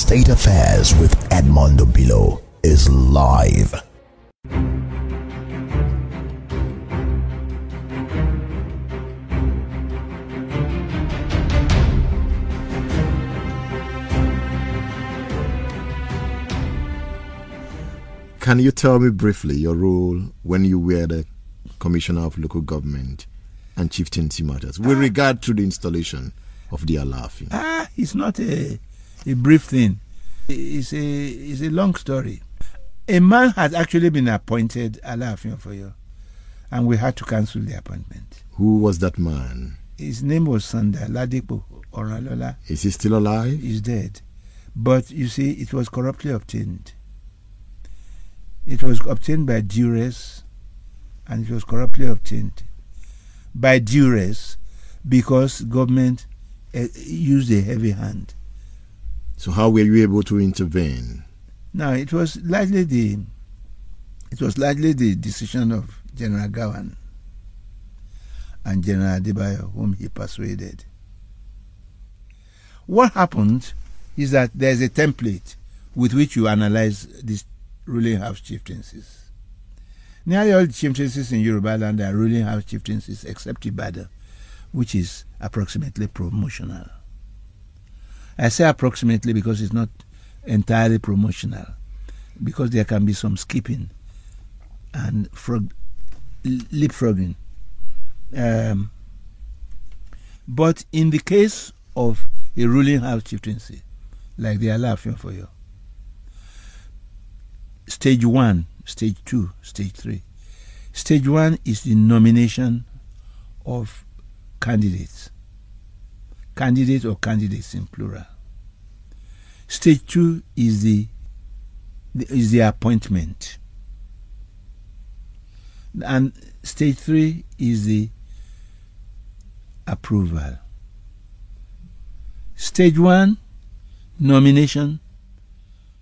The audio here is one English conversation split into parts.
State Affairs with Edmondo Bilo is live. Can you tell me briefly your role when you were the Commissioner of Local Government and Chieftaincy Matters with regard to the installation of the Alaafin? It's not a brief thing. It's a long story. A man had actually been appointed Alaafin of Oyo, and we had to cancel the appointment. Who was that man? His name was Sanda Ladipo Oralola. Is he still alive? He's dead. But you see, it was corruptly obtained. It was obtained by duress, and it was corruptly obtained by duress because government used a heavy hand. So how were you able to intervene? Now, it was largely the decision of General Gawan and General Adebayo, whom he persuaded. What happened is that there's a template with which you analyze these ruling house chieftaincies. Nearly all the chieftaincies in Yoruba land are ruling house chieftaincies except Ibadan, which is approximately promotional. I say approximately because it's not entirely promotional, because there can be some skipping and leapfrogging. But in the case of a ruling house chieftaincy, like the Alaafin of Oyo, Stage 1, Stage 2, Stage 3. Stage 1 is the nomination of candidates. Candidate or candidates in plural. Stage 2 is the appointment. And Stage 3 is the approval. Stage 1, nomination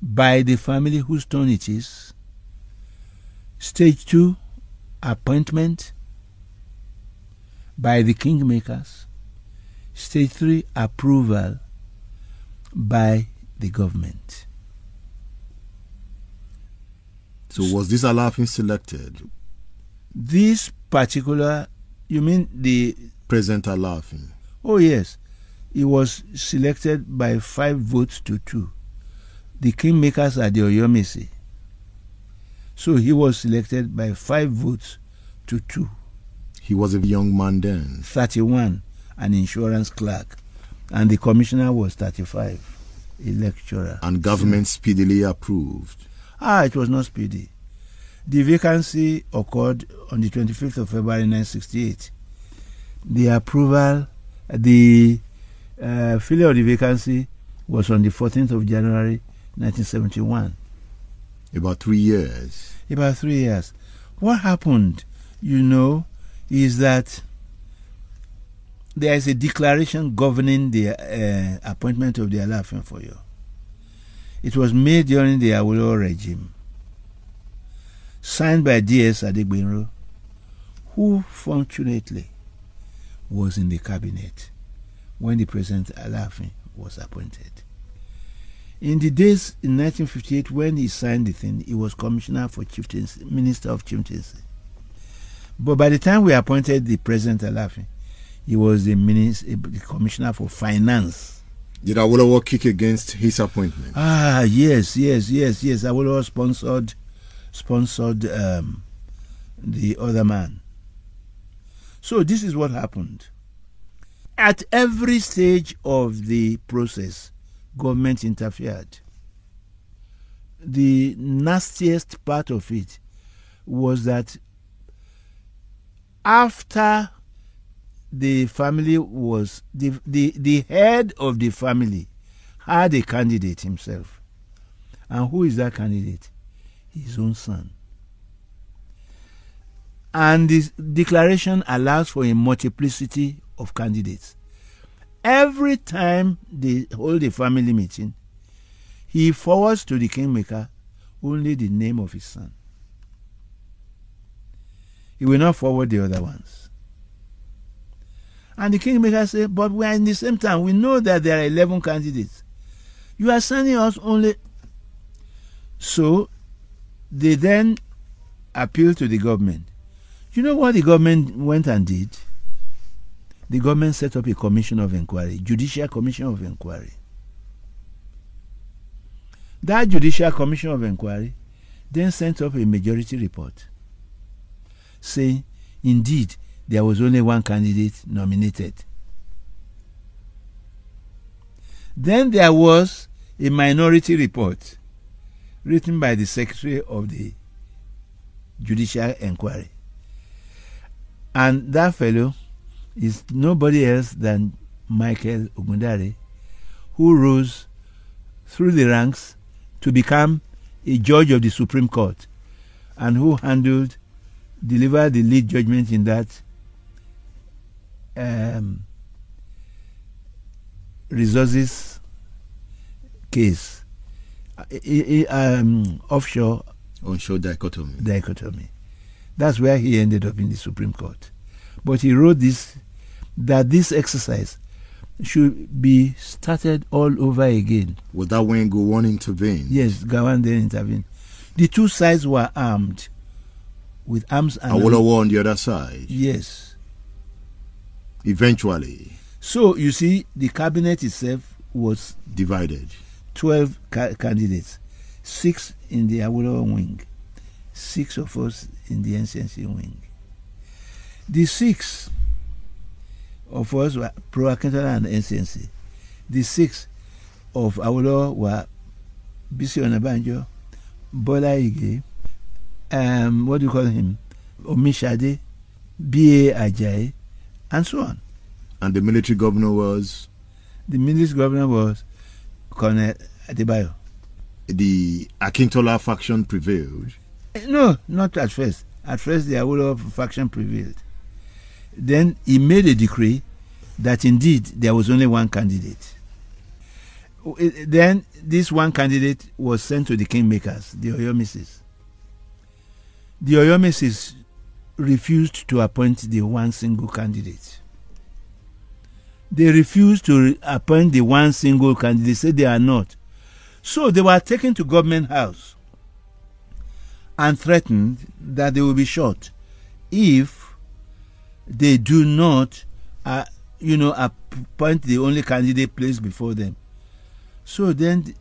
by the family whose turn it is. Stage 2, appointment by the kingmakers. Stage 3, approval by the government. So was this Alaafin selected? This particular, you mean the Present Alaafin? Oh yes, he was selected by 5 votes to 2. The kingmakers are the Oyomesi. So he was selected by 5 votes to 2. He was a young man then. 31, an insurance clerk. And the commissioner was 35, a lecturer. And government speedily approved. It was not speedy. The vacancy occurred on the 25th of February 1968. The approval, the filling of the vacancy was on the 14th of January 1971. About 3 years. About 3 years. What happened, is that there is a declaration governing the appointment of the Alaafin of Oyo. It was made during the Awolowo regime, signed by D.S. Adegbenro, who fortunately was in the cabinet when the present Alaafin was appointed. In the days in 1958, when he signed the thing, he was Commissioner for Chieftaincy, Minister of Chieftaincy. But by the time we appointed the present Alaafin, he was the Commissioner for Finance. Did Awolowo kick against his appointment? Yes. Awolowo sponsored the other man. So this is what happened. At every stage of the process, government interfered. The nastiest part of it was that after the family was, the head of the family had a candidate himself. And who is that candidate? His own son. And this declaration allows for a multiplicity of candidates. Every time they hold a family meeting, he forwards to the kingmaker only the name of his son. He will not forward the other ones. And the kingmaker said, but we are in the same time. We know that there are 11 candidates. You are sending us only. So they then appealed to the government. You know what the government went and did? The government set up a commission of inquiry, Judicial Commission of Inquiry. That Judicial Commission of Inquiry then sent up a majority report saying, indeed, there was only one candidate nominated. Then there was a minority report written by the Secretary of the Judicial Inquiry. And that fellow is nobody else than Michael Ogundare, who rose through the ranks to become a judge of the Supreme Court and who delivered the lead judgment in that resources case, onshore dichotomy. That's where he ended up in the Supreme Court. But he wrote that this exercise should be started all over again. Was that when Gowon intervened? Yes, Gowon then intervened. The two sides were armed with arms and Awolowo on the other side. Yes. Eventually. So you see, the cabinet itself was divided. 12 candidates, 6 in the Awolowo wing, 6 of us in the NCNC wing. The 6 of us were pro-Akintola and NCNC. The 6 of Awolowo were Bisi Onabanjo, Bola Ige, what do you call him? Omishade, B.A. Ajayi, and so on. And the military governor was? The military governor was Colonel Adebayo. The Akintola faction prevailed? No, not at first. At first, the Awolowo faction prevailed. Then he made a decree that indeed there was only one candidate. Then this one candidate was sent to the kingmakers, the Oyomesis. The Oyomesis refused to appoint the one single candidate. They refused to appoint the one single candidate. They said they are not. So they were taken to Government House and threatened that they will be shot if they do not, appoint the only candidate placed before them. So then,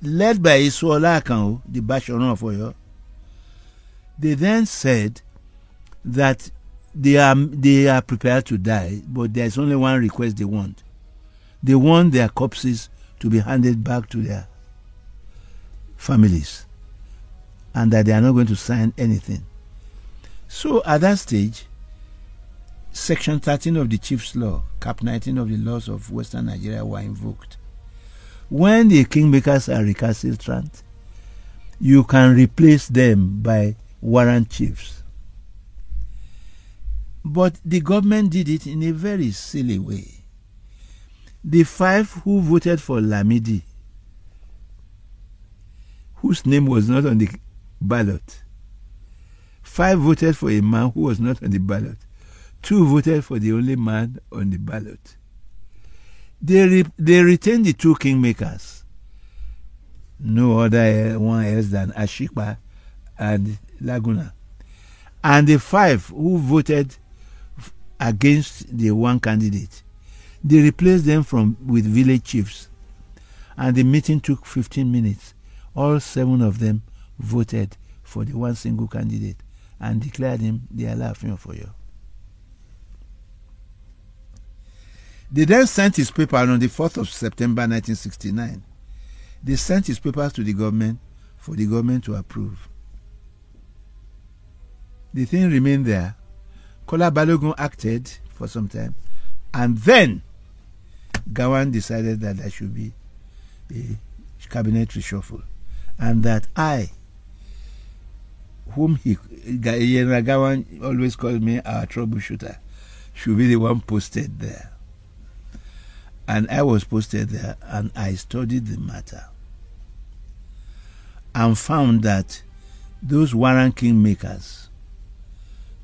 led by Isuola Akanwo, the Basharon of Oyo, they then said that they are prepared to die, but there is only one request they want. They want their corpses to be handed back to their families, and that they are not going to sign anything. So at that stage, Section 13 of the Chief's Law, Cap 19 of the laws of Western Nigeria were invoked. When the kingmakers are recalcitrant, you can replace them by warrant chiefs. But the government did it in a very silly way. The 5 who voted for Lamidi, whose name was not on the ballot, 5 voted for a man who was not on the ballot. 2 voted for the only man on the ballot. They retained the 2 kingmakers, no other one else than Ashikpa and Laguna. And the 5 who voted against the one candidate, they replaced them with village chiefs. And the meeting took 15 minutes. All 7 of them voted for the one single candidate and declared him the Alaafin of Oyo. They then sent his paper on the 4th of September 1969. They sent his papers to the government for the government to approve. The thing remained there. Kola Balogun acted for some time, and then Gowon decided that there should be a cabinet reshuffle, and that whom Gowon always called me our troubleshooter, should be the one posted there. And I was posted there, and I studied the matter and found that those warrant kingmakers,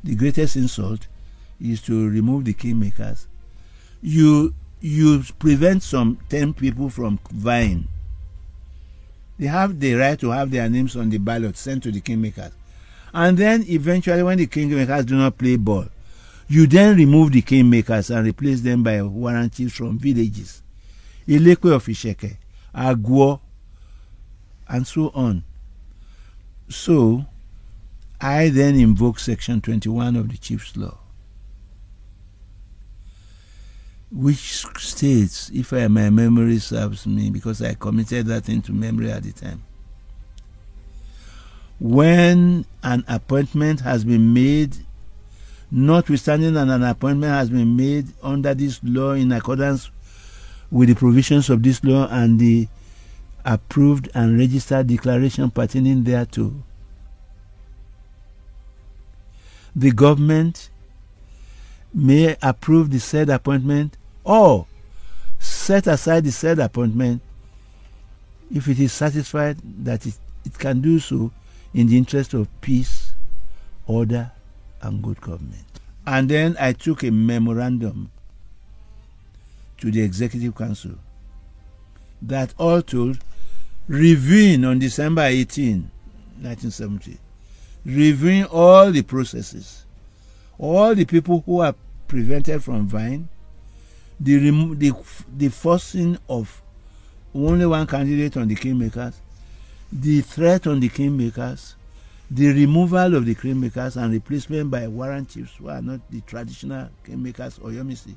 the greatest insult is to remove the kingmakers. You prevent some 10 people from vying They have the right to have their names on the ballot sent to the kingmakers. And then eventually when the kingmakers do not play ball, you then remove the kingmakers and replace them by warrant chiefs from villages. Ilekwe of Isheke, Agwo, and so on. So, I then invoke Section 21 of the Chief's Law, which states, if my memory serves me, because I committed that into memory at the time, when an appointment has been made, notwithstanding that an appointment has been made under this law in accordance with the provisions of this law and the approved and registered declaration pertaining thereto, the government may approve the said appointment or set aside the said appointment if it is satisfied that it can do so in the interest of peace, order, and good government. And then I took a memorandum to the Executive Council that all told, reviewing on December 18, 1970, reviewing all the processes, all the people who are prevented from vying, the forcing of only one candidate on the kingmakers, the threat on the kingmakers, the removal of the kingmakers and replacement by warrant chiefs who are not the traditional kingmakers or Yomisi.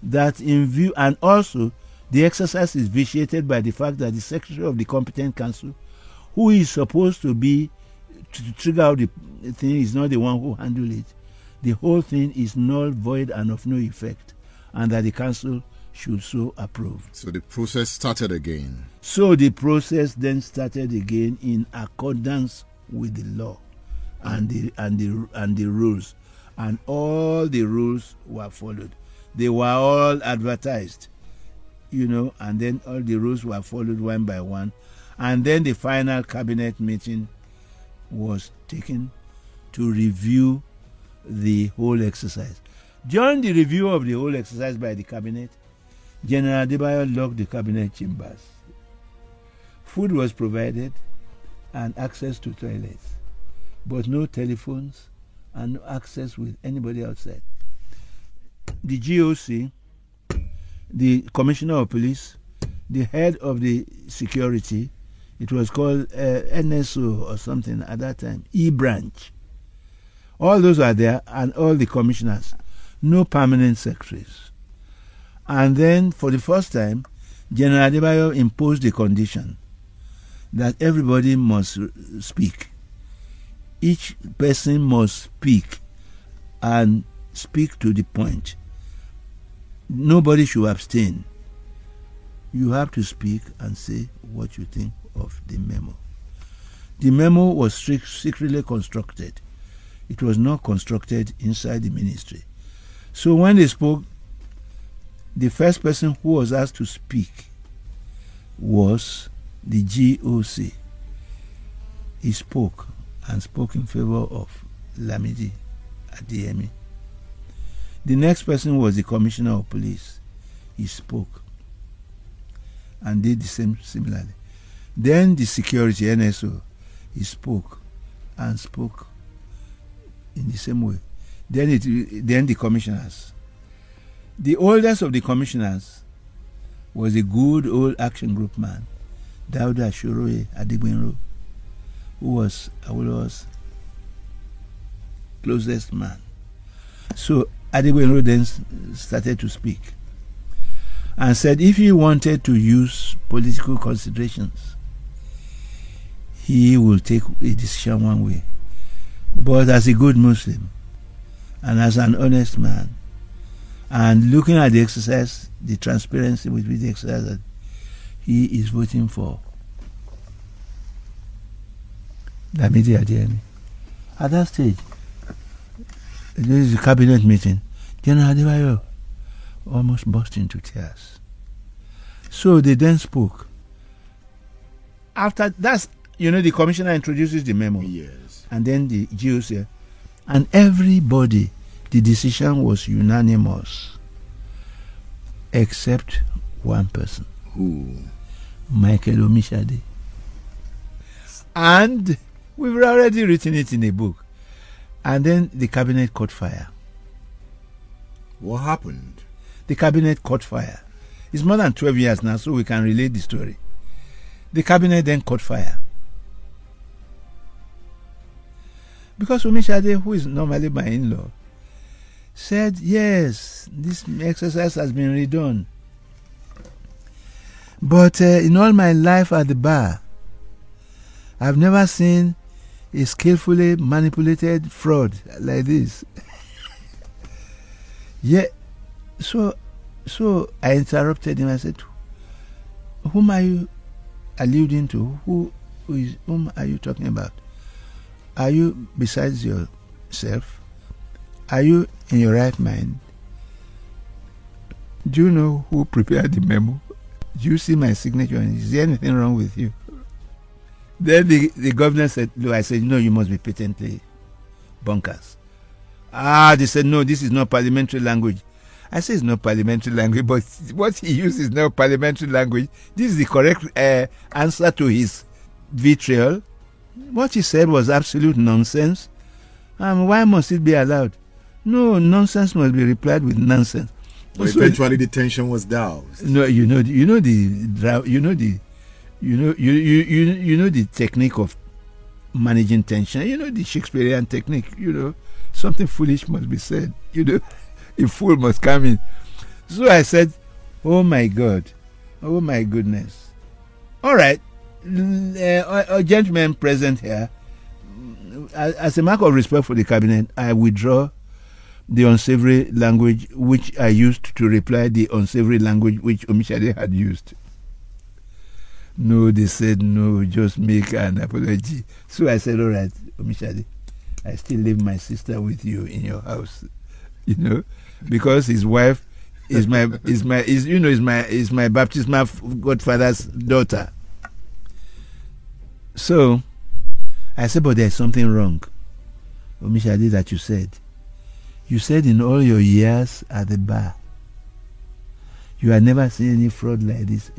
That in view, and also the exercise is vitiated by the fact that the secretary of the competent council, who is supposed to be to trigger out the thing, is not the one who handled it. The whole thing is null, void, and of no effect, and that the council should so approve. So the process started again. So the process then started again in accordance with the law and the rules, and all the rules were followed. They were all advertised, and then all the rules were followed one by one, and then the final cabinet meeting was taken to review the whole exercise. During the review of the whole exercise by the cabinet, General Adebayo locked the cabinet chambers. Food was provided and access to toilets, but no telephones and no access with anybody outside. The GOC, the Commissioner of Police, the head of the security, it was called NSO or something at that time, E-Branch. All those are there, and all the commissioners. No permanent secretaries. And then, for the first time, General Adebayo imposed the condition that everybody must speak. Each person must speak and speak to the point. Nobody should abstain. You have to speak and say what you think of the memo. The memo was secretly constructed. It was not constructed inside the ministry. So when they spoke, the first person who was asked to speak was the GOC. He spoke and spoke in favor of Lamidi Adeyemi. The next person was the Commissioner of Police. He spoke and did the same similarly. Then the security, NSO, he spoke and spoke in the same way. Then the commissioners. The oldest of the commissioners was a good old action group man, Dauda Shoroye Adigbenro, who was Awolowo's closest man. So Adigbenro then started to speak and said if he wanted to use political considerations, he will take a decision one way. But as a good Muslim and as an honest man, and looking at the exercise, the transparency with which the exercise, he is voting for Lamidi Adeyemi. At that stage, there is a cabinet meeting. General Adebayo almost burst into tears. So they then spoke. After that, the commissioner introduces the memo. Yes. And then the GOC. And everybody, the decision was unanimous, except one person. Who? Michael Omishade. And we've already written it in a book. And then the cabinet caught fire. What happened? The cabinet caught fire. It's more than 12 years now, so we can relate the story. The cabinet then caught fire. Because Omishade, who is normally my in-law, said, yes, this exercise has been redone. But in all my life at the bar, I've never seen a skillfully manipulated fraud like this. Yeah, so I interrupted him. I said, whom are you alluding to? Whom are you talking about? Are you besides yourself? Are you in your right mind? Do you know who prepared the memo? Do you see my signature? Is there anything wrong with you? Then the governor said, no. I said, no, you must be patently bonkers. They said, no, this is not parliamentary language. I said, it's not parliamentary language, but what he used is not parliamentary language. This is the correct answer to his vitriol. What he said was absolute nonsense. Why must it be allowed? No, nonsense must be replied with nonsense. But so eventually the tension was doused. No, you know the technique of managing tension. You know the Shakespearean technique. Something foolish must be said. A fool must come in. So I said, oh my God, oh my goodness. All right, a gentleman present here, as a mark of respect for the cabinet, I withdraw the unsavory language which I used to reply the unsavory language which Omishade had used. No, they said no, just make an apology. So I said, all right, Omishade, I still leave my sister with you in your house, because his wife is my baptismal godfather's daughter. So I said, but there's something wrong, Omishade, that you said. You said in all your years at the bar, you had never seen any fraud like this.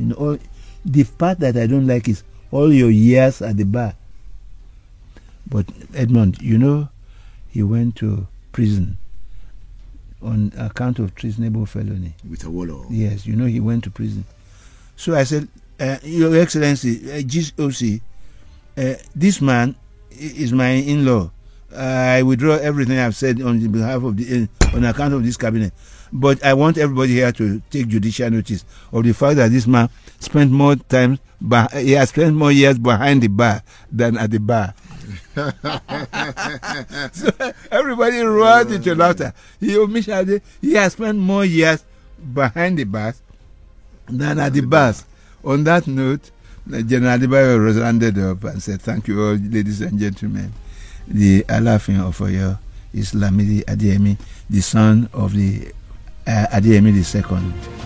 The part that I don't like is all your years at the bar. But Edmond, he went to prison on account of treasonable felony. With a warlord. Yes, he went to prison. So I said, Your Excellency, GOC, this man is my in-law. I withdraw everything I've said on behalf of on account of this cabinet. But I want everybody here to take judicial notice of the fact that this man spent more time, he has spent more years behind the bar than at the bar. So everybody roared into laughter. He has spent more years behind the bars than at the bars. On that note, General Adebayo was rounded up and said, thank you all, ladies and gentlemen. The Alaafin of Oyo is Lamidi Adeyemi, the son of the Adeyemi II.